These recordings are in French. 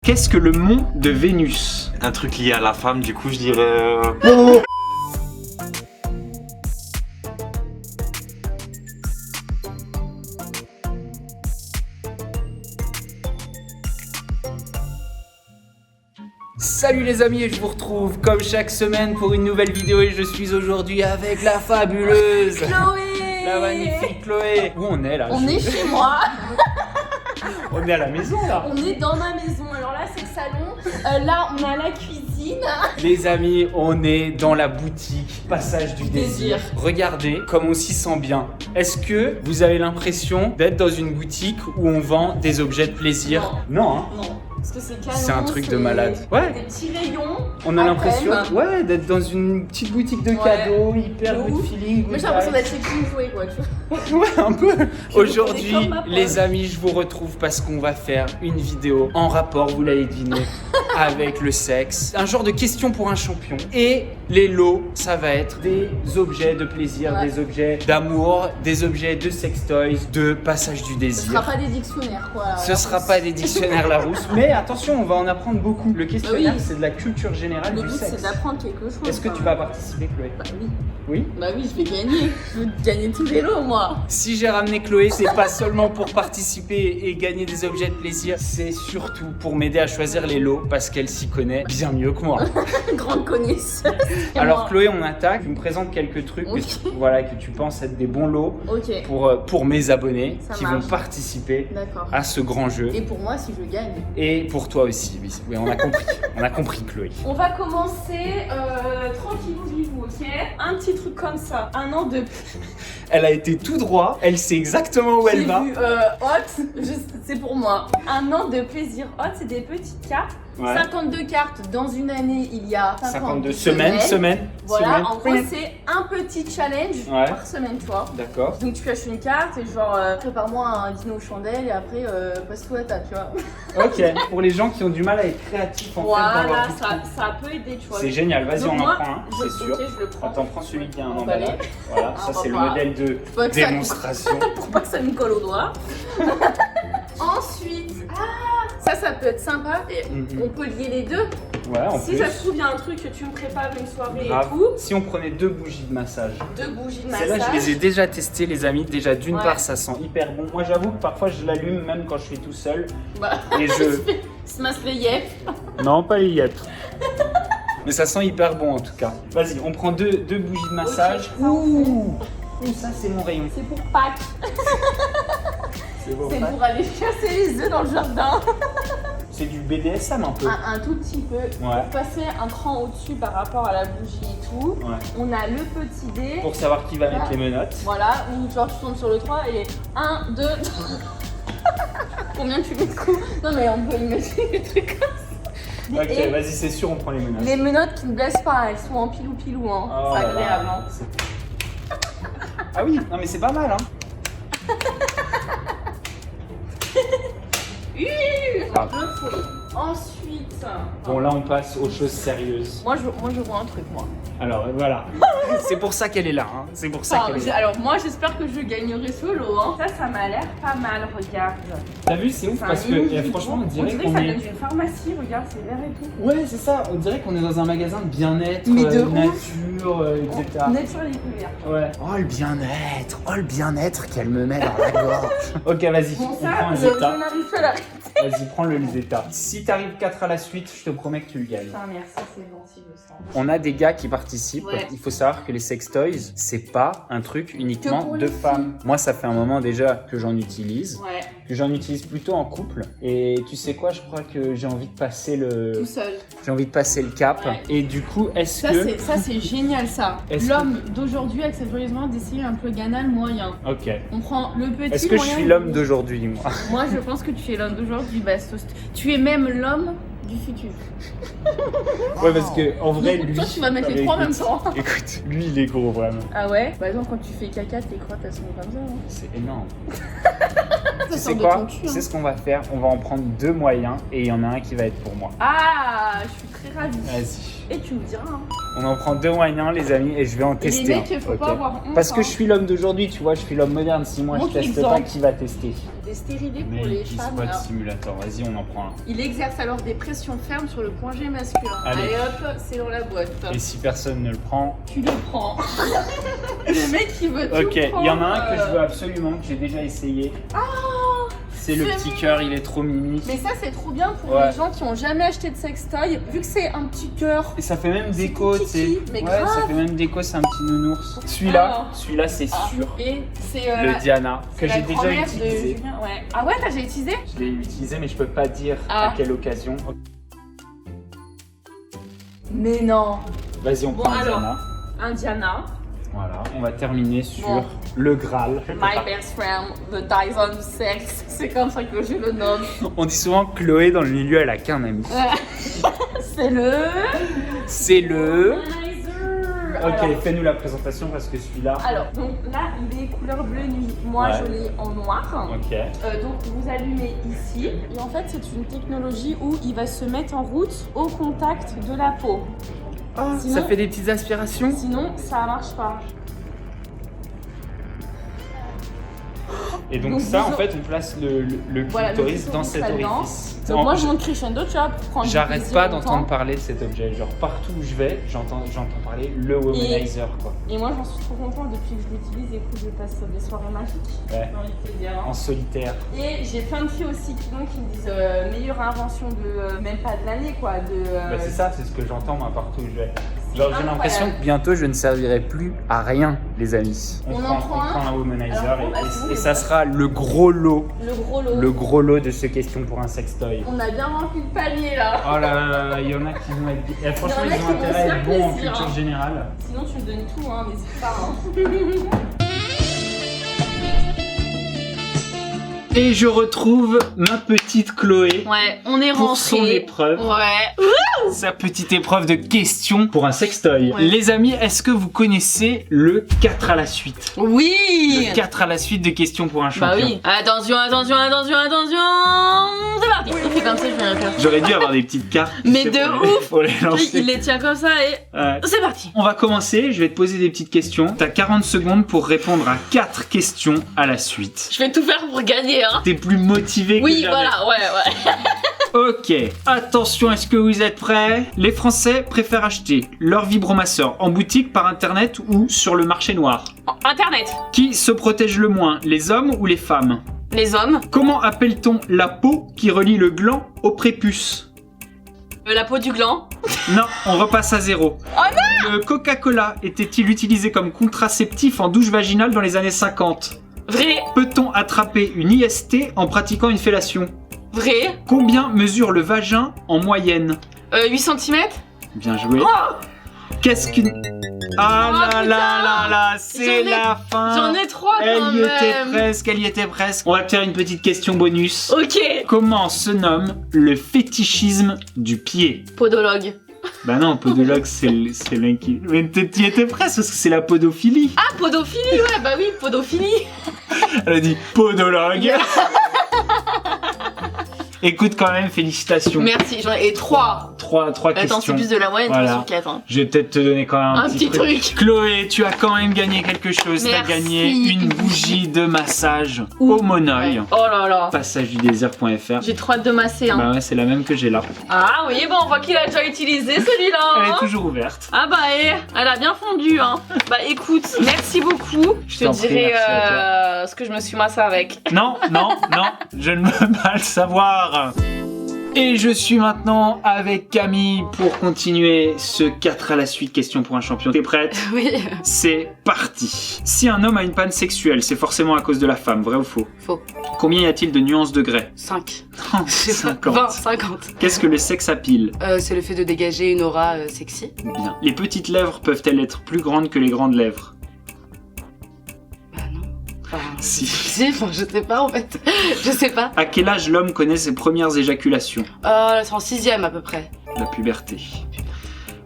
Qu'est-ce que le mont de Vénus? Un truc lié à la femme, du coup je dirais... Salut les amis, et je vous retrouve comme chaque semaine pour une nouvelle vidéo et je suis aujourd'hui avec la fabuleuse Chloé! La magnifique Chloé. Où on est là? On est chez moi. On est à la maison là. On est dans ma maison. Alors là c'est le salon. Là on a la cuisine. Les amis, on est dans la boutique Passage du Désir. Regardez comme on s'y sent bien. Est-ce que vous avez l'impression d'être dans une boutique où on vend des objets de plaisir? Non hein. Non. Parce que c'est canon. C'est un truc de malade. Ouais. Des petits rayons. On a l'impression crème. d'être dans une petite boutique de cadeaux, hyper De good ouf. feeling. Moi j'ai l'impression d'être chez King Jouet quoi. Tu vois. Ouais, un peu. Aujourd'hui, comme ma pote. les amis, je vous retrouve parce qu'on va faire une vidéo en rapport, vous l'avez deviné, avec le sexe. Un genre de question pour un champion. Et les lots, ça va être des objets de plaisir, Ouais. des objets d'amour, des objets de sextoys, de passage du Ce désir. sera pas des dictionnaires quoi. Ce sera pas des dictionnaires Larousse, mais attention, on va en apprendre beaucoup. Le questionnaire, c'est de la culture générale Le du but sexe. c'est d'apprendre quelque chose. Est-ce que tu vas participer, Chloé? Bah oui. Oui. Bah oui, je vais gagner. Je veux gagner tous les lots moi. Si j'ai ramené Chloé, c'est pas seulement pour participer et gagner des objets de plaisir, c'est surtout pour m'aider à choisir les lots parce qu'elle s'y connaît bien mieux que moi. Grande connaisseuse. Alors Chloé, on attaque. Tu me présentes quelques trucs Ok. que tu penses être des bons lots Ok. pour mes abonnés Ça qui marche. vont participer D'accord. à ce grand jeu. Et pour moi si je gagne. Et pour toi aussi, oui. Oui, on a compris. On a compris, Chloé. On va commencer tranquillou vivou, ok? Un petit truc comme ça, un an de... Elle a été tout droit. Elle sait exactement où elle J'ai va. vu hot, c'est pour moi. Un an de plaisir hot, c'est des petites cartes. Ouais. 52 cartes dans une année, il y a 52 semaines. Voilà, en gros c'est un petit challenge Ouais. par semaine, tu vois. D'accord. Donc tu pioches une carte et genre prépare-moi un dîner aux chandelles et après passe-toi à ta, tu vois. Ok. Pour les gens qui ont du mal à être créatifs en fait dans Voilà, leur vie. ça peut aider, tu vois. C'est génial, vas-y, Donc on en moi, prend un, c'est sûr. Ok, je le prends. Attends, prends celui qui a un Emballé. emballage. Voilà, ça c'est le Papa. modèle de Pas que ça- démonstration. Pour pas que ça me colle au doigt. Ensuite, ça peut être sympa et Mhm. on peut lier les deux. Ouais, en Si plus. ça se trouve, il y a un truc que tu me prépares une soirée Grave. et tout. Si on prenait 2 bougies de massage. 2 bougies de Celles-là, massage. je les ai déjà testées, les amis. Déjà, d'une Ouais. part, ça sent hyper bon. Moi, j'avoue que parfois, je l'allume même quand je suis tout seul. Bah, Et je. smash les yep. Non, pas les yep. Mais ça sent hyper bon en tout cas. Vas-y, on prend deux bougies de massage. Ok, Ouh, ça c'est mon rayon. C'est pour Pâques. C'est bon. C'est pour aller chasser les œufs dans le jardin. C'est du BDSM un peu. Un tout petit peu. Ouais. Passer un cran au-dessus par rapport à la bougie et tout. Ouais. On a le petit dé. Pour savoir qui va mettre les menottes. Voilà, ou genre tu tombes sur le 3 et 1, 2. Combien tu mets de coups? Non mais on peut imaginer des trucs comme ça. Ok, Et vas-y, c'est sûr, on prend les menottes. les menottes qui ne blessent pas, elles sont en pilou-pilou, hein. Oh C'est là là. agréable, hein. Ah oui, non mais c'est pas mal hein. Ah. Le faux. Ensuite, Bon là on passe aux choses sérieuses. Moi je vois un truc, moi. Alors voilà. C'est pour ça qu'elle est là. Hein. C'est pour ça Enfin, qu'elle est là. alors moi j'espère que je gagnerai ce lot, hein. ça m'a l'air pas mal, regarde. T'as vu, c'est ouf C'est un parce que mini franchement on on dirait dirait qu'on que ça est. vient d'une pharmacie, regarde, c'est vert et tout. Ouais, c'est ça. On dirait qu'on est dans un magasin de bien-être, Mais de ouf. nature, etc. Nature découverte. Ouais. Oh le bien-être qu'elle me met dans la gorge. Ok, vas-y, Bon, on ça, prend un Je Zeta. n'arrive pas à l'arrêter. Vas-y, prends le Zeta. Si t'arrives 4 à la suite, je te promets que tu le gagnes. Putain, merci, c'est gentil de ça. On a des gars qui participent. Ouais. Il faut savoir que les sextoys, c'est pas un truc uniquement Que pour de les femmes. Moi, ça fait un moment déjà que j'en utilise. Ouais, Que j'en utilise plutôt en couple. Et tu sais quoi, je crois que j'ai envie de passer tout seul. J'ai envie de passer le cap. Ouais. Et du coup, est-ce que... Ça c'est génial ça. Est-ce L'homme d'aujourd'hui accepte joyeusement d'essayer un peu Ghana le moyen. Ok. On prend le petit Est-ce que je moyen, suis l'homme d'aujourd'hui, moi? Moi je pense que tu es l'homme d'aujourd'hui, Bastos. Tu es même l'homme du futur. Ouais, parce que en vrai, Donc, lui... toi tu vas mettre Non, les mais trois en même écoute, temps. Écoute, lui, il est gros, vraiment. Ah ouais? Par exemple quand tu fais caca, tes crottes elles sont comme ça. Hein. C'est énorme. Ça Tu sais sort de quoi? ton cul, Tu hein. sais ce qu'on va faire? On va en prendre 2 moyens et il y en a un qui va être pour moi. Ah, je suis très ravie. Vas-y. Et tu me diras. Hein. On en prend 2 moyens, les amis, et je vais en Et tester. les mecs, un, faut ok pas avoir honte. Parce que hein. je suis l'homme d'aujourd'hui, tu vois, je suis l'homme moderne. Si moi je Montre teste l'exemple. pas, qui va tester? des stérilés pour les Milky femmes. Spot là. Simulator, vas-y, on en prend un. Il exerce alors des pressions fermes sur le point G masculin. Allez. Allez hop, c'est dans la boîte. Et si personne ne le prend, Tu le prends. Le mec il veut tout ok, il prendre. y en a un que je veux absolument, que j'ai déjà essayé. C'est le c'est petit mignon. cœur, il est trop mimi. Mais ça c'est trop bien pour Ouais. les gens qui ont jamais acheté de sextoy. Vu que c'est un petit cœur. Et ça fait même C'est déco, tout tu sais. kiki, mais Ouais, ça grave. fait même déco, c'est un petit nounours. Celui-là, Alors. celui-là c'est sûr. Et c'est Le Diana, c'est que la j'ai déjà grand-mère de utilisé. Julien. Ouais. Ah ouais, t'as déjà utilisé? Je l'ai utilisé, mais je peux pas dire Ah. à quelle occasion. Mais non. Vas-y, on Bon, prend un alors. Diana. Un Diana. Voilà, on va terminer sur Bon. le Graal. My best friend, the Dyson sex. C'est comme ça que je le nomme. On dit souvent que Chloé dans le milieu, elle a qu'un ami. C'est le. C'est le. Womanizer. Ok, Alors, fais-nous la présentation parce que celui-là. alors, donc là, il est couleur bleu nuit. Moi, Ouais. je l'ai en noir. Ok. Donc, vous allumez ici. Et en fait, c'est une technologie où il va se mettre en route au contact de la peau. Sinon- Ça fait des petites aspirations. Sinon, ça marche pas. Et donc, Donc, ça, vous- en fait, on place le Voilà, le clitoris dans clitoris cet là-dedans. orifice. Donc, En- moi, je monte crescendo, tu vois, pour prendre du J'arrête plaisir pas longtemps. d'entendre parler de cet objet. Genre, partout où je vais, j'entends parler le womanizer, quoi. Et moi, j'en suis trop contente depuis que je l'utilise. Écoute, je passe des soirées magiques. Ouais. J'ai envie de te dire. En solitaire. Et j'ai plein de filles aussi qui me disent meilleure invention de même pas de l'année quoi de Bah, c'est ça, c'est ce que j'entends, moi, partout où je vais. Genre, j'ai incroyable. l'impression que bientôt, je ne servirai plus à rien, les amis. On en prend un. un womanizer Alors, et, vas-y, et ça sera le gros lot. le gros lot. Le gros lot de ce question pour un sextoy. On a bien rempli le panier là. Oh là là là, il y en a qui vont être. Et franchement, Il y en a ils ont qui vont intérêt à se être faire bons en plaisir, culture hein. générale. Sinon tu me donnes tout hein, n'hésite pas. Hein. Et je retrouve ma petite Chloé Ouais, on est pour son rentré. épreuve. Ouais. Sa petite épreuve de questions pour un sextoy. Ouais. Les amis, est-ce que vous connaissez le 4 à la suite? Oui. Le 4 à la suite de questions pour un champion. Bah oui. Attention, attention, attention, attention. C'est parti. Il fait comme ça, je vais rien faire. J'aurais dû avoir des petites cartes. tu Mais sais, de pour les- ouf. pour les lancer. Il les tient comme ça et Ouais. c'est parti. On va commencer, je vais te poser des petites questions. T'as 40 secondes pour répondre à 4 questions à la suite. Je vais tout faire pour gagner hein. T'es plus motivé que Oui, jamais. voilà, ouais. Ok, attention, est-ce que vous êtes prêts? Les Français préfèrent acheter leur vibromasseur en boutique, par internet ou sur le marché noir. Internet. Qui se protège le moins, les hommes ou les femmes? Les hommes. Comment appelle-t-on la peau qui relie le gland au prépuce? La peau du gland. Non, on repasse à zéro. Oh non! Le Coca-Cola était-il utilisé comme contraceptif en douche vaginale dans les années 50? Vrai. Peut-on attraper une IST en pratiquant une fellation? Vrai. Combien mesure le vagin en moyenne? 8 cm. Bien joué. Oh, Qu'est-ce qu'une... Ah Oh, là putain. là là là, c'est J'en ai- la fin. J'en ai 3 quand Elle y était même. presque, elle y était presque. On va te faire une petite question bonus. Ok. Comment se nomme le fétichisme du pied? Podologue. Bah non, podologue, c'est le mec qui... Mais t'y étais presque parce que c'est la podophilie. Ah, podophilie, ouais, bah oui, podophilie. Elle a dit podologue. Écoute quand même, félicitations. Merci, j'en ai 3. Trois Attends, c'est questions. plus de la moyenne, Voilà. 3 sur 4. Hein. Je vais peut-être te donner quand même un, Un petit truc. Chloé, tu as quand même gagné quelque chose. T'as Merci. gagné une bougie de massage au monoeil. Ouais. Oh là là. Passagedudésert.fr. J'ai trop hâte de masser. Hein. Bah ouais, c'est la même que j'ai là. Ah oui, bon, on voit qu'il a déjà utilisé celui-là. Elle hein. est toujours ouverte. Ah bah, elle a bien fondu. Hein. Bah écoute, merci beaucoup. Je te t'en prie, dirai merci à ce que je me suis massé avec. Non, non, non, je ne veux pas le savoir. Et je suis maintenant avec Camille pour continuer ce 4 à la suite question pour un champion. T'es prête? Oui. C'est parti. Si un homme a une panne sexuelle, c'est forcément à cause de la femme, vrai ou faux? Faux. Combien y a-t-il de nuances de grès? 5. 50. 20, 50. Qu'est-ce que le sexe à pile? C'est le fait de dégager une aura sexy. Bien. Les petites lèvres peuvent-elles être plus grandes que les grandes lèvres? Bah non. Enfin, Si. si, enfin, je sais pas en fait. Je sais pas. À quel âge l'homme connaît ses premières éjaculations? C'est en 6ème à peu près. La puberté.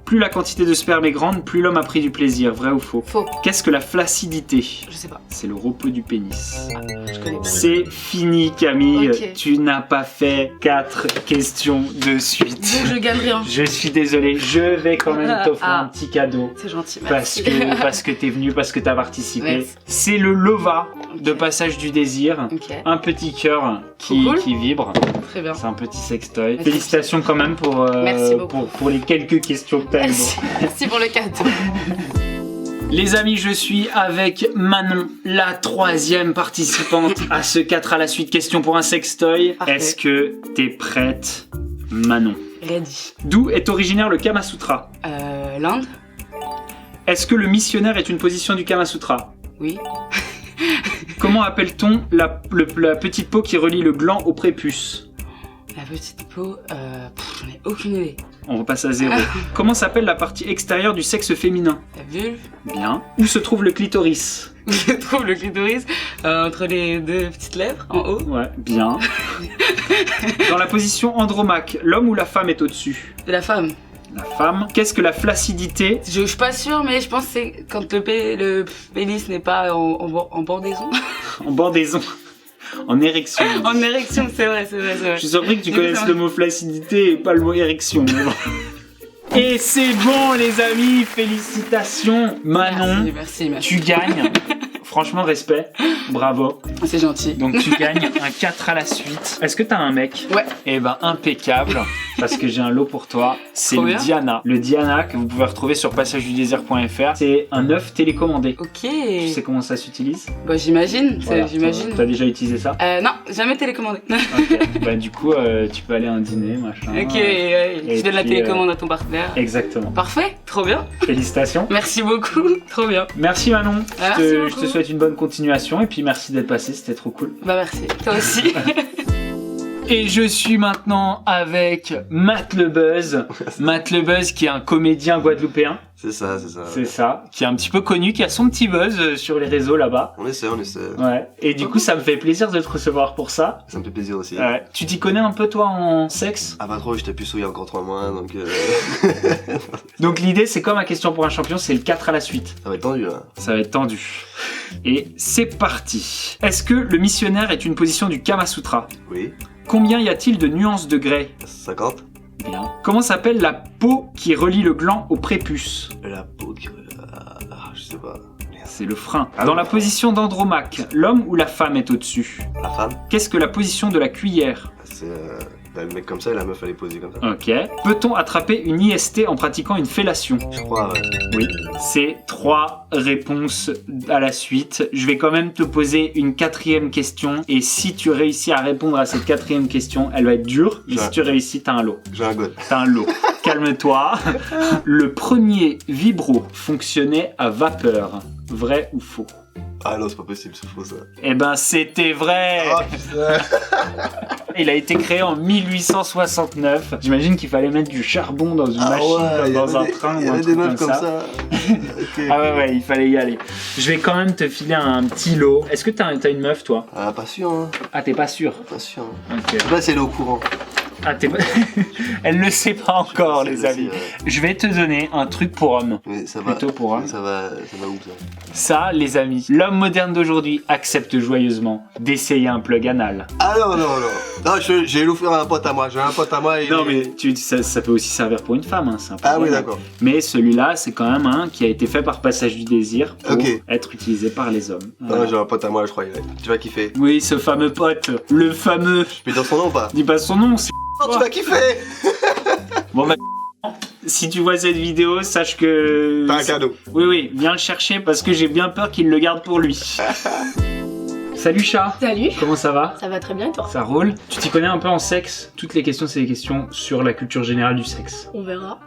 Plus la quantité de sperme est grande, plus l'homme a pris du plaisir. Vrai ou faux? Faux. Qu'est-ce que la flaccidité? Je sais pas. C'est le repos du pénis. Je connais pas. C'est fini Camille, Ok. tu n'as pas fait 4 questions de suite. Donc je gagne rien. Je suis désolé, je vais quand même t'offrir Ah. un petit cadeau. C'est gentil, Parce merci. parce que t'es venu, parce que t'as participé. Merci. C'est le Lova de Passage du Désir. Ok, Un petit cœur Cool. qui vibre. très bien. C'est un petit sextoy. Merci. Félicitations quand même Merci beaucoup. pour les quelques questions que t'as eu. Merci. Merci pour le cadeau. Les amis, je suis avec Manon, la 3e participante à ce 4 à la suite question pour un sextoy. Parfait. Est-ce que t'es prête, Manon? Ready. D'où est originaire le Kama Sutra? L'Inde? Est-ce que le missionnaire est une position du Kama Sutra? Oui. Comment appelle-t-on la petite peau qui relie le gland au prépuce? La petite peau, j'en ai aucune idée. On repasse à 0. Comment s'appelle la partie extérieure du sexe féminin? La vulve? Bien. Où se trouve le clitoris? Je trouve le clitoris entre les deux petites lèvres, en haut. Ouais, bien. Dans la position Andromaque, l'homme ou la femme est au-dessus? De la femme. La femme. Qu'est-ce que la flaccidité? Je suis pas sûre, mais je pense que c'est quand le pénis n'est pas en bordaison. En bordaison. En érection. En érection, c'est vrai. Je suis surpris que tu Du coup, connaisses ça le mot flaccidité et pas le mot érection. mais bon. Et c'est bon les amis, félicitations. Manon, Merci. tu gagnes. Franchement, respect. Bravo. C'est gentil. Donc tu gagnes un 4 à la suite. Est-ce que t'as un mec? Ouais. Eh ben impeccable, parce que j'ai un lot pour toi. C'est Trop le bien. Diana. Le Diana que vous pouvez retrouver sur passagedudésir.fr. C'est un œuf télécommandé. Ok. Tu sais comment ça s'utilise? Bah j'imagine, Voilà. j'imagine. T'as déjà utilisé ça? Non, jamais télécommandé. Ok. Bah du coup, tu peux aller à un dîner, machin. Ok, Et tu donnes la puis, télécommande à ton partenaire. Exactement. Parfait, trop bien. Félicitations. Merci beaucoup, trop bien. Merci Manon. Merci je beaucoup. te souhaite une bonne continuation et puis merci d'être passé, c'était trop cool. Bah merci, toi aussi. Et je suis maintenant avec Matt le Buzz. Matt le Buzz qui est un comédien guadeloupéen. C'est ça. C'est ça. Qui est un petit peu connu, qui a son petit buzz sur les réseaux là-bas. On essaie. Ouais. Et du coup, ça me fait plaisir de te recevoir pour ça. Ça me fait plaisir aussi. Ouais. Tu t'y connais un peu toi en sexe? Ah pas trop, j'étais plus il y a encore 3 mois, donc Donc l'idée, c'est comme ma question pour un champion, c'est le 4 à la suite. ça va être tendu là. Ça va être tendu. Et c'est parti. Est-ce que le missionnaire est une position du Kama Sutra? Oui, Combien y a-t-il de nuances de grès? 50. Bien. Comment s'appelle la peau qui relie le gland au prépuce? La peau qui... je sais pas. Merde. C'est le frein. Dans la position d'Andromaque, l'homme ou la femme est au-dessus? La femme, Qu'est-ce que la position de la cuillère? c'est le mec comme ça et la meuf elle est posée comme ça. Ok. Peut-on attraper une IST en pratiquant une fellation? Je crois, ouais. Oui. C'est 3 réponses à la suite. Je vais quand même te poser une 4e question. Et si tu réussis à répondre à cette 4e question, elle va être dure. Mais si tu réussis, t'as un lot. J'ai un god. T'as un lot. Calme-toi. Le premier vibro fonctionnait à vapeur. Vrai ou faux? Ah non, c'est pas possible, c'est faux ça. Eh ben, c'était vrai. Oh putain. Il a été créé en 1869. J'imagine qu'il fallait mettre du charbon dans une machine, comme dans un train il y ou un avait truc des meufs comme ça. Ok. Ah ouais, il fallait y aller. Je vais quand même te filer un petit lot. Est-ce que t'as une meuf, toi? Ah, pas sûr, hein. Ah, t'es pas sûr? Pas sûr. Ok. Je sais pas si elle est au courant. Ah, t'es pas... Elle le sait pas encore, Je sais, les je amis. sais, ouais. Je vais te donner un truc pour homme. Mais ça va. Plutôt pour homme. Ça va où ça? Ça, les amis, l'homme moderne d'aujourd'hui accepte joyeusement d'essayer un plug anal. Ah non. Non, j'ai l'offert à un pote à moi. J'ai un pote à moi et... Non, mais ça peut aussi servir pour une femme, hein, c'est un Ah plug oui, anal. d'accord. Mais celui-là, c'est quand même un qui a été fait par Passage du Désir pour Ok. être utilisé par les hommes. Non, Voilà. j'ai un pote à moi, je crois. Tu vas kiffer. Oui, ce fameux pote, le fameux. Je peux dire son nom ou pas? Dis pas son nom, c'est. Non, tu vas kiffer. Bon, bah. Si tu vois cette vidéo, sache que. T'as un cadeau. Oui, viens le chercher parce que j'ai bien peur qu'il le garde pour lui. Salut chat, Salut, comment ça va? ça va très bien et toi? Ça roule? Tu t'y connais un peu en sexe? Toutes les questions, c'est des questions sur la culture générale du sexe. On verra.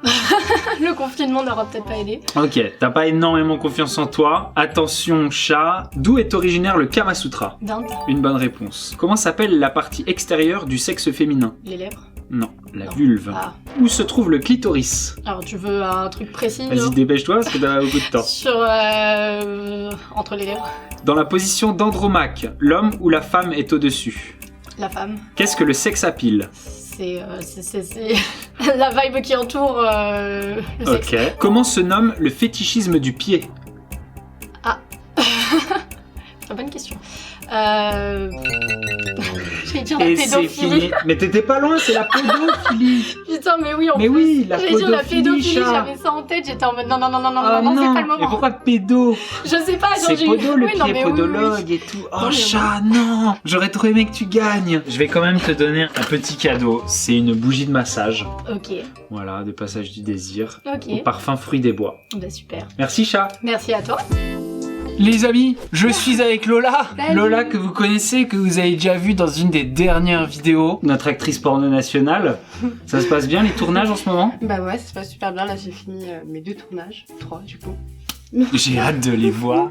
Le confinement n'aura peut-être pas aidé. Ok, t'as pas énormément confiance en toi. Attention chat, d'où est originaire le Kama Sutra? D'Inde, Une bonne réponse. Comment s'appelle la partie extérieure du sexe féminin? les lèvres. Non, la Non. vulve. Ah. Où se trouve le clitoris? Alors tu veux un truc précis Vas-y, genre dépêche-toi parce que t'as beaucoup de temps. Sur entre les lèvres. Dans la position d'Andromaque, l'homme ou la femme est au-dessus? La femme. Qu'est-ce que le sex appeal? c'est la vibe qui entoure le sexe. Ok. Comment se nomme le fétichisme du pied? C'est une bonne question. J'allais dire la Et c'est pédophilie. fini. Mais t'étais pas loin, c'est la pédophilie. Putain, mais oui, en Mais plus. oui, la J'allais dire la pédophilie, pédophilie, chat. j'avais ça en tête, j'étais en mode non, Ah c'est pas le Mais moment. pourquoi pédo? Je sais pas, genre C'est j'ai podo le oui, non, pied, mais oui, podologue et tout. Oh Non, mais chat, non. J'aurais trop aimé que tu gagnes. Je vais quand même te donner un petit cadeau. C'est une bougie de massage. oui. Ok, Voilà, de passage du désir. Au ok. parfum fruit des bois. Bah super. Merci chat. Merci à toi. Les amis, je suis avec Lola. Salut. Lola que vous connaissez, que vous avez déjà vu dans une des dernières vidéos. Notre actrice porno nationale. Ça se passe bien les tournages en ce moment? Bah ouais, ça se passe super bien. Là, j'ai fini mes 2 tournages. 3 du coup. J'ai hâte de les voir.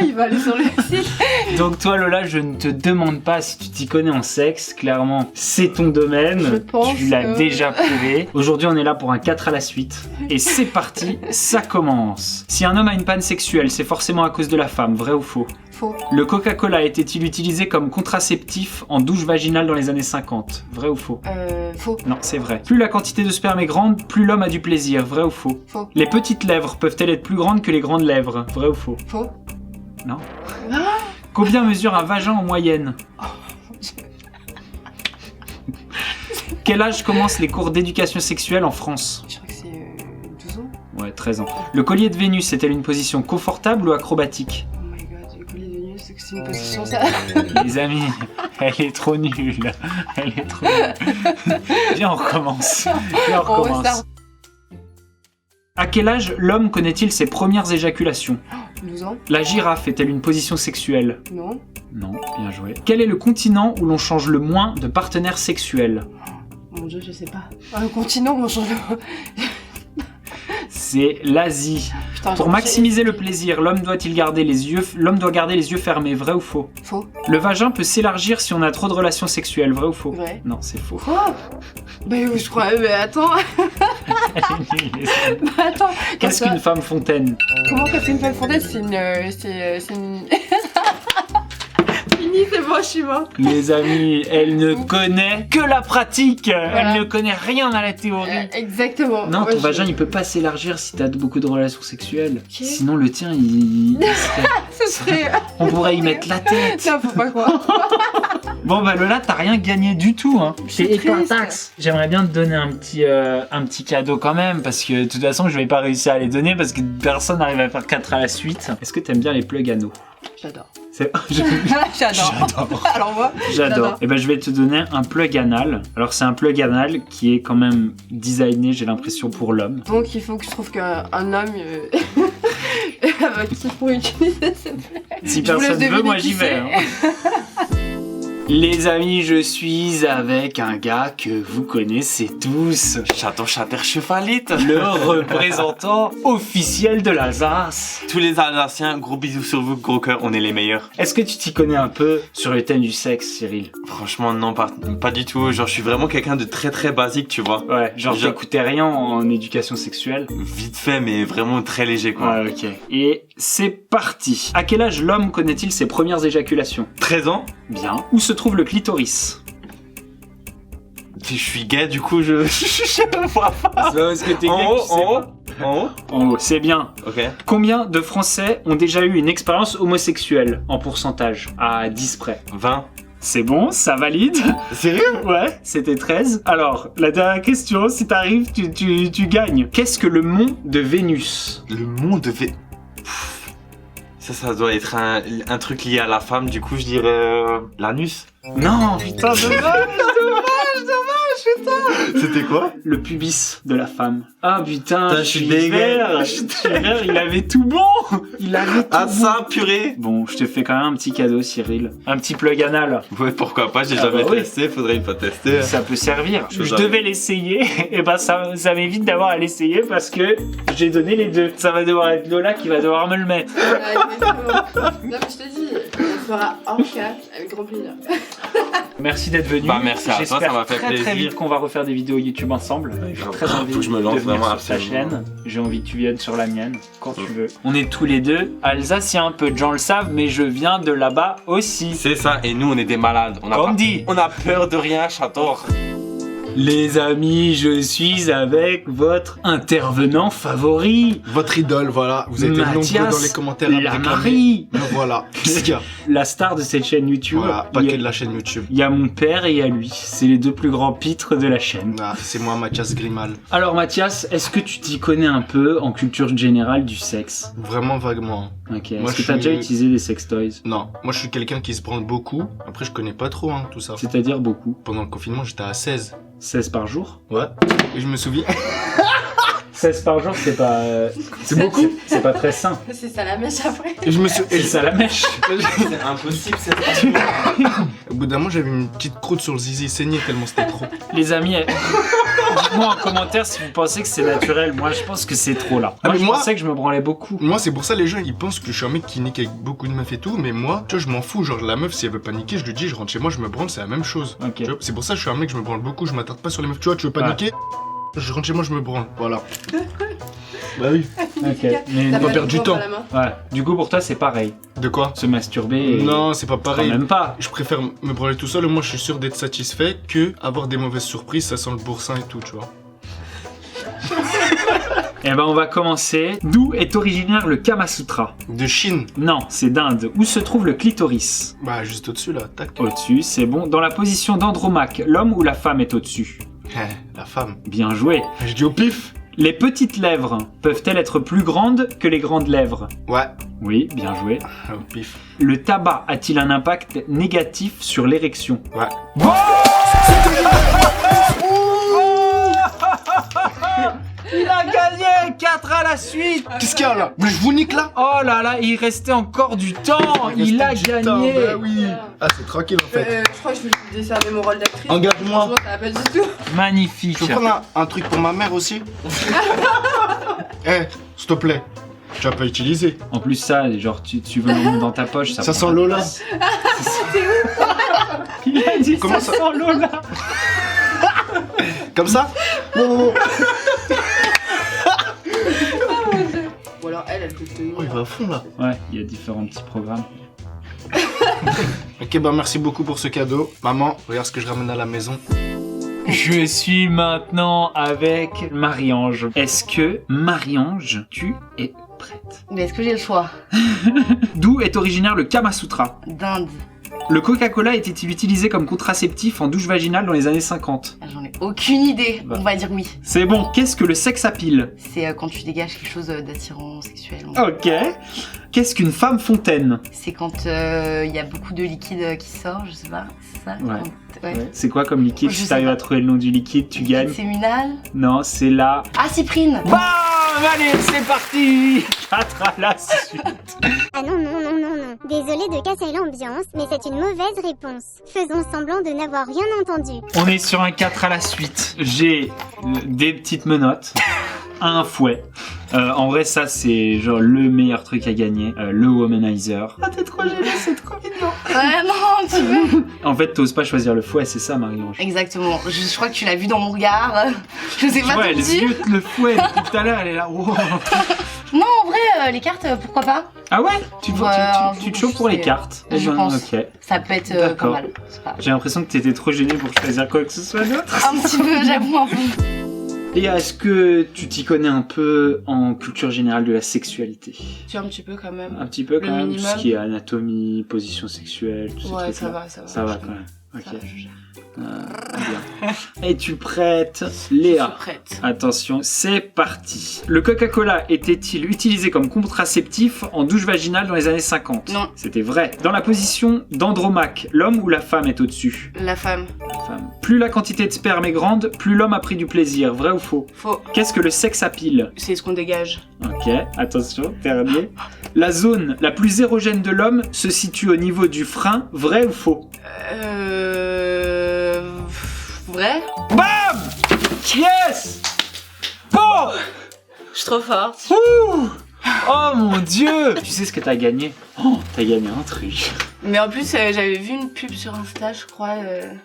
Il va aller sur le site. Donc toi Lola, je ne te demande pas si tu t'y connais en sexe. Clairement, c'est ton domaine. Je pense Tu l'as que- déjà prouvé. Aujourd'hui, on est là pour un 4 à la suite. Et c'est parti, ça commence. Si un homme a une panne sexuelle, c'est forcément à cause de la femme, vrai ou faux? Faux. Le Coca-Cola était-il utilisé comme contraceptif en douche vaginale dans les années 50? Vrai ou faux? Faux. Non, c'est vrai. Plus la quantité de sperme est grande, plus l'homme a du plaisir. Vrai ou faux? Faux. Les petites lèvres peuvent-elles être plus grandes que les grandes lèvres? Vrai ou faux? Faux. Non. Combien mesure un vagin en moyenne? Quel âge commencent les cours d'éducation sexuelle en France? Je crois que c'est 12 ans. Ouais, 13 ans. Le collier de Vénus est-elle une position confortable ou acrobatique? Oh my god, le collier de Vénus, c'est que c'est une position ça. Les amis, elle est trop nulle. Elle est trop nulle. Viens, on recommence. Viens, on On recommence. restart. À quel âge l'homme connaît-il ses premières éjaculations? 12 ans. La girafe est-elle une position sexuelle? Non. Non, bien joué. Quel est le continent où l'on change le moins de partenaires sexuels? Mon dieu, je sais pas. Un continent, on change le. C'est l'Asie. Putain, Pour j'ai- maximiser le plaisir, l'homme doit garder les yeux fermés, vrai ou faux? Faux. Le vagin peut s'élargir si on a trop de relations sexuelles, vrai ou faux? Vrai. Non, c'est faux. Quoi? Bah oui, je crois. Mais attends. Elle est nulle, les amis. Bah attends. Qu'est-ce qu'une femme fontaine? Comment que c'est une femme fontaine? C'est une. C'est une. Fini, c'est bon, je suis morte. Les amis, elle ne connaît que la pratique. Elle ne connaît rien à la théorie. Exactement. Non, Moi, ton je- vagin il peut pas s'élargir si t'as beaucoup de relations sexuelles. Sinon le tien il serait- Ce serait. On pourrait y mettre la tête. Non, faut pas croire. Bon bah Lola, t'as rien gagné du tout hein. suis T'es éteint triste. taxe. J'aimerais bien te donner un petit cadeau quand même parce que de toute façon je vais pas réussir à les donner parce que personne n'arrive à faire 4 à la suite. Est-ce que t'aimes bien les plugs anneaux? J'adore. J'adore. J'adore. Alors moi, J'adore. J'adore. Et ben je vais te donner un plug anal. Alors c'est un plug anal qui est quand même designé, j'ai l'impression, pour l'homme. donc il faut que je trouve qu'un homme qui pour utiliser ce Si Je vous laisse personne veut, deviner moi qui j'y vais. c'est. hein. Les amis, je suis avec un gars que vous connaissez tous. Château Châter-Chevalite. Le représentant officiel de l'Alsace. Tous les Alsaciens, gros bisous sur vous, gros cœur, on est les meilleurs. Est-ce que tu t'y connais un peu sur le thème du sexe, Cyril? Franchement, non, pas du tout. Genre, je suis vraiment quelqu'un de très très basique, tu vois. Ouais, genre Je- t'écoutais rien en éducation sexuelle? Vite fait, mais vraiment très léger, quoi. Ouais, ok. Et c'est parti. À quel âge l'homme connaît-il ses premières éjaculations? 13 ans. Bien. Où se trouve le clitoris? Je suis gay, du coup, je ne vois pas. C'est pas parce que t'es En haut, en haut, en haut. En haut, c'est bien. Ok. Combien de Français ont déjà eu une expérience homosexuelle en pourcentage? À 10 près. 20. C'est bon, ça valide. Sérieux? Ouais, c'était 13. Alors, la dernière question, si t'arrives, tu gagnes. Qu'est-ce que le mont de Vénus? Le monde devait... Ça doit être un truc lié à la femme, du coup, je dirais l'anus. Non, putain, dommage. C'était quoi? Le pubis de la femme. Ah putain, Putain, je suis dégueu. vert. Je suis vert, il avait tout bon. Il avait tout Ah bon. ça, purée. Bon, je te fais quand même un petit cadeau, Cyril. Un petit plug anal. Ouais, pourquoi pas, j'ai Ah jamais bah oui. testé, faudrait une fois tester. Ça peut servir. Je Je savais. devais l'essayer, et ben ça m'évite d'avoir à l'essayer parce que j'ai donné les deux. Ça va devoir être Lola qui va devoir me le mettre. Non, mais je te dis, on fera hors cap avec grand plaisir. Merci d'être venu. Bah, merci à toi, J'espère ça m'a fait très, Très plaisir. vite qu'on va refaire des vidéos YouTube ensemble. J'ai très envie Faut que je me lance de venir vraiment sur ta absolument. chaîne. J'ai envie que tu viennes sur la mienne quand tu veux. On est tous les deux alsaciens, peu de gens le savent, mais je viens de là-bas aussi. C'est ça, et nous on est des malades. On a Comme pas- dit. On a peur de rien, j'adore. Les amis, je suis avec votre intervenant favori. Votre idole, voilà. Vous avez été Mathias nombreux dans les commentaires à me réclamer. Lamary. Voilà. Qu'est-ce qu'il y a? La star de cette chaîne YouTube. Voilà, pas Il y que a- de la chaîne YouTube. Il y a mon père et il y a lui. C'est les deux plus grands pitres de la chaîne. Ah, c'est moi, Mathias Grimal. Alors Mathias, est-ce que tu t'y connais un peu en culture générale du sexe? Vraiment vaguement. Ok. Moi, Est-ce que je t'as suis- déjà utilisé des sextoys? Non, moi je suis quelqu'un qui se branle beaucoup. Après, je connais pas trop tout ça. C'est-à-dire beaucoup. Pendant le confinement, j'étais à 16. 16 par jour? Ouais. Et je me souviens. 16 par jour, c'est pas... C'est beaucoup. C'est pas très sain. C'est ça la mèche après. Et je me suis. C'est ça la mèche. C'est impossible, c'est Au bout d'un moment, j'avais une petite croûte sur le zizi saigné tellement c'était trop. Les amis, dites-moi en commentaire si vous pensez que c'est naturel. Moi, je pense que c'est trop là. Ah, Moi, mais je moi- pensais que je me branlais beaucoup. Moi, c'est pour ça les gens ils pensent que je suis un mec qui nique avec beaucoup de meufs et tout, mais moi, tu vois, je m'en fous. Genre, la meuf, si elle veut pas niquer, je lui dis, je rentre chez moi, je me branle, c'est la même chose. Ok. Tu vois, c'est pour ça que je suis un mec, je me branle beaucoup, je m'attarde pas sur les meufs. Tu vois, tu veux pas Ouais. niquer? Je rentre chez moi, je me branle. Voilà. Bah oui. Ok. Mais T'as pas pas perdre du de temps. à la main. ouais. Du coup, pour toi, c'est pareil. De quoi? Se masturber. et- Non, c'est pas Quand pareil. même pas. Je préfère me branler tout seul, moi je suis sûr d'être satisfait que avoir des mauvaises surprises, ça sent le boursin et tout, tu vois. Eh ben, on va commencer. D'où est originaire le Kama Sutra? De Chine. Non, c'est d'Inde. Où se trouve le clitoris? Bah, juste au-dessus là, tac. Au-dessus, c'est bon. Dans la position d'Andromaque, l'homme ou la femme est au-dessus? La femme. Bien joué. Je dis au pif. Les petites lèvres peuvent-elles être plus grandes que les grandes lèvres? Ouais. Oui, bien joué. Au pif. Le tabac a-t-il un impact négatif sur l'érection? Ouais. Il a gagné 4 à la suite. Qu'est-ce qu'il y a là? Mais je vous nique là? Oh là là, il restait encore du temps. Il a Restait du gagné. temps, bah oui. Ah, c'est tranquille en fait. Je crois que je vais décerner mon rôle d'actrice. Engage-moi. Franchement, ça va pas du tout. Magnifique. Je peux prendre un truc pour ma mère aussi? Eh, s'il te plaît. Tu vas pas utiliser. En plus ça, genre tu veux le mettre dans ta poche, ça Ça prend sent pas de Lola. place. Il a dit Comment ça ça- sent Lola. Comme ça? Oh, Ou alors elle peut tenir. il va à fond là. Ouais, il y a différents petits programmes. Ok, bah merci beaucoup pour ce cadeau. Maman, regarde ce que je ramène à la maison. Je suis maintenant avec Marie-Ange. Est-ce que Marie-Ange, tu es prête? Mais est-ce que j'ai le choix? D'où est originaire le Kama Sutra? D'Inde. Le Coca-Cola était-il utilisé comme contraceptif en douche vaginale dans les années 50? J'en ai aucune idée. Bah. On va dire oui. C'est bon, qu'est-ce que le sex appeal? C'est quand tu dégages quelque chose d'attirant sexuel. Ok. Qu'est-ce qu'une femme fontaine? C'est quand il y a beaucoup de liquide qui sort, je sais pas. C'est ça? Ouais. Ouais. C'est quoi comme liquide? Je Si sais t'arrives pas. à trouver le nom du liquide, tu Liquide gagnes. séminal. Non, c'est la... Ah, cyprine. Bam! Allez, c'est parti! 4 à la suite. Ah non, non, non, non, non. Désolé de casser l'ambiance, mais c'est une mauvaise réponse. Faisons semblant de n'avoir rien entendu. On est sur un 4 à la suite. J'ai des petites menottes, un fouet. En vrai, ça, c'est genre le meilleur truc à gagner. Le womanizer. Ah, t'es trop gênée, c'est trop mignon. Ouais, non, tu veux. En fait, t'oses pas choisir le fouet, c'est ça, Marie-Ange. Exactement. Je crois que tu l'as vu dans mon regard. Je sais pas Ouais, te elle dire. ziote le fouet depuis tout à l'heure, elle est là. Wow. Non, en vrai, les cartes, pourquoi pas? Ah ouais? Tu te Ouais, chauffes pour les c'est- cartes? je Eh ben, pense. Ok. Ça peut être pas D'accord. mal. C'est pas... J'ai l'impression que t'étais trop gênée pour choisir quoi que ce soit d'autre. Un petit peu, j'avoue, un peu. Léa, est-ce que tu t'y connais un peu en culture générale de la sexualité? Tu un petit peu quand même. Un petit peu quand Le même, tout minimum. ce qui est anatomie, position sexuelle, tout ces Ouais, trucs-là. ça va, ça va. Ça va quand même. Ok. Ça va, je gère. Bien. Es-tu prête, Je suis Léa? prête. Attention, c'est parti. Le Coca-Cola était-il utilisé comme contraceptif en douche vaginale dans les années 50? Non. C'était vrai. Dans la position d'Andromaque, l'homme ou la femme est au-dessus? La femme. La femme. Plus la quantité de sperme est grande, plus l'homme a pris du plaisir. Vrai ou faux? Faux. Qu'est-ce que le sex appeal? C'est ce qu'on dégage. Ok, attention, dernier. La zone la plus érogène de l'homme se situe au niveau du frein. Vrai ou faux? Vrai? Bam! Yes! Bon! Je suis trop forte. Ouh! Oh mon dieu! Tu sais ce que t'as gagné? Oh, t'as gagné un truc. Mais en plus, j'avais vu une pub sur Insta, je crois.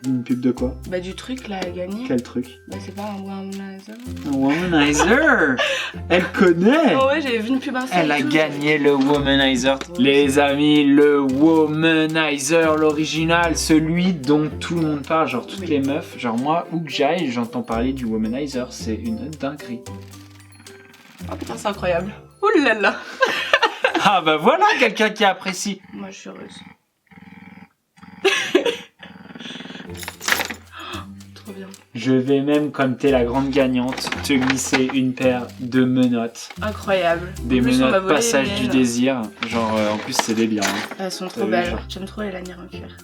Une pub de quoi? Bah, du truc là à gagner. Quel truc? Bah, c'est pas un womanizer. Un womanizer! Elle connaît! Oh ouais, j'avais vu une pub Insta. Elle a gagné le womanizer. Les amis, le womanizer, l'original, celui dont tout le monde parle, genre toutes les meufs. Genre moi, où que j'aille, j'entends parler du womanizer. C'est une dinguerie. Oh putain, c'est incroyable. Ouh là là. Ah bah voilà quelqu'un qui apprécie. Moi, je suis heureuse. Trop bien. Je vais même, comme t'es la grande gagnante, te glisser une paire de menottes. Incroyable. Des En plus, on m'a menottes volé passage les du miennes. désir. Genre en plus c'est des biens. Hein. Elles sont trop T'as vu, belles. genre. J'aime trop les lanières en cuir.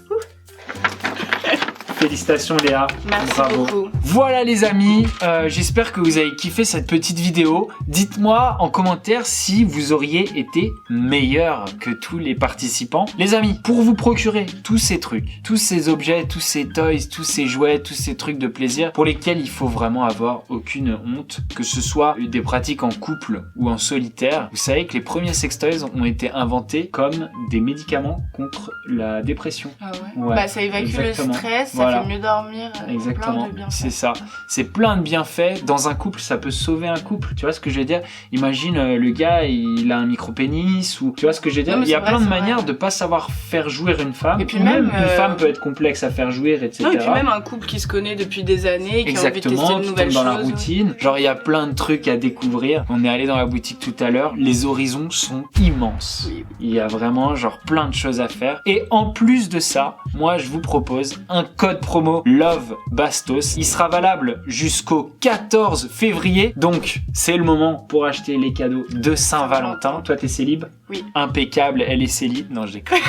Félicitations Léa. Merci Bravo. beaucoup. Voilà les amis, j'espère que vous avez kiffé cette petite vidéo. Dites-moi en commentaire si vous auriez été meilleur que tous les participants. Les amis, pour vous procurer tous ces trucs, tous ces objets, tous ces toys, tous ces jouets, tous ces trucs de plaisir pour lesquels il faut vraiment avoir aucune honte, que ce soit des pratiques en couple ou en solitaire. Vous savez que les premiers sextoys ont été inventés comme des médicaments contre la dépression. Ah ouais. Ouais, Bah, ça évacue exactement. le stress, ça Voilà. fait mieux dormir. Exactement, Plein de bienfaits. c'est ça. C'est plein de bienfaits. Dans un couple, ça peut sauver un couple. Tu vois ce que je veux dire? Imagine le gars, il a un micro-pénis ou tu vois ce que je veux dire? Non, mais il y a c'est vrai, plein de c'est manières vrai. de pas savoir faire jouir une femme. Et puis Ou même, une femme peut être complexe à faire jouir, etc. Non, et puis même un couple qui se connaît depuis des années et qui a envie de tester Exactement, de qui nouvelles tombe dans choses. la routine. Genre il y a plein de trucs à découvrir. On est allé dans la boutique tout à l'heure. Les horizons sont immenses. Oui. Il y a vraiment genre plein de choses à faire. Et en plus de ça, moi je vous propose un code promo Love Bastos. Il sera valable jusqu'au 14 février. Donc c'est le moment pour acheter les cadeaux de Saint-Valentin. Toi t'es célib? Oui. Impeccable, elle est célib. Non je déconne.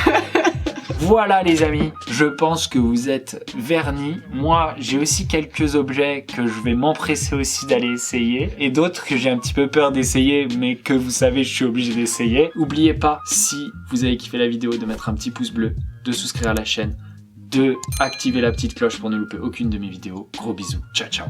Voilà les amis, je pense que vous êtes vernis. Moi, j'ai aussi quelques objets que je vais m'empresser aussi d'aller essayer et d'autres que j'ai un petit peu peur d'essayer mais que vous savez, je suis obligé d'essayer. N'oubliez pas, si vous avez kiffé la vidéo, de mettre un petit pouce bleu, de souscrire à la chaîne, de activer la petite cloche pour ne louper aucune de mes vidéos. Gros bisous, ciao ciao.